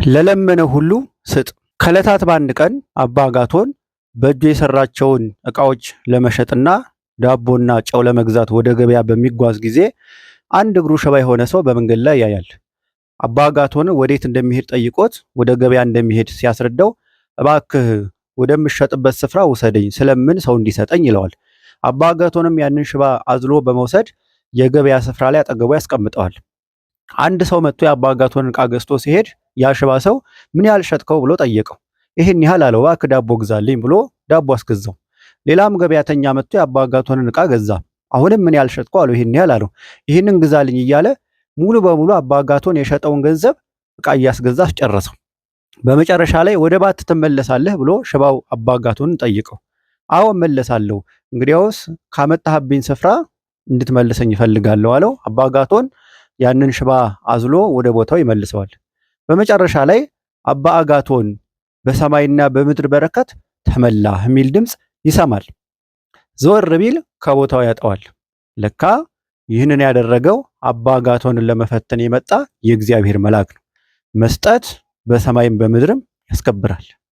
ለለመነ ሁሉ ስጥ። ከዕለታት በአንድ ቀን አባ አጋቶን በእጁ የሰራቸውን ዕቃዎች ለመሸጥና ዳቦና ጨው ለመግዛት ወደ ገበያ በሚጓዝ ጊዜ አንድ እግሩ ሽባ የሆነ ሰው በመንገድ ላይ ያያል። አባ አጋቶን ወዴት እንደሚሄድ ጠይቆት ወደ ገበያ እንደሚሄድ ሲያስረዳው እባክህ ወደምሸጥበት ስፍራ ውሰደኝ ስለምን ሰው እንዲሰጠኝ ይለዋል። አባ አጋቶንም ያንን ሽባ አዝሎ በመውሰድ የገበያ ስፍራ ላይ አጠገቡ ያስቀምጠዋል። አንድ ሰው መጥቶ የአባ አጋቶንን ዕቃ ገዝቶ ሲሄድ ያ ሽባ ሰው ምን ያህል ሸጥከው ብሎ ጠየቀው። ይህን ያህል አለው። እባክህ ዳቦ ግዛልኝ ብሎ ዳቦ አስገዛው። ሌላም ገበያተኛ መጥቶ የአባ አጋቶንን ዕቃ ገዛ። አሁንም ምን ያህል ሸጥከው አለው። ይህን ያህል አለው። ይህንን ግዛልኝ እያለ ሙሉ በሙሉ አባ አጋቶን የሸጠውን ገንዘብ ዕቃ እያስገዛ አስጨረሰው። በመጨረሻ ላይ ወደ ባት ትመለሳለህ ብሎ ሽባው አባ አጋቶንን ጠይቀው። አዎ እመለሳለሁ፣ እንግዲያውስ ካመጣህብኝ ስፍራ እንድትመልሰኝ እፈልጋለሁ አለው። አባ አጋቶን ያንን ሽባ አዝሎ ወደ ቦታው ይመልሰዋል። በመጨረሻ ላይ አባ አጋቶን በሰማይና በምድር በረከት ተመላህ የሚል ድምፅ ይሰማል። ዘወር ቢል ከቦታው ያጠዋል። ለካ ይህንን ያደረገው አባ አጋቶንን ለመፈተን የመጣ የእግዚአብሔር መልአክ ነው። መስጠት በሰማይም በምድርም ያስከብራል።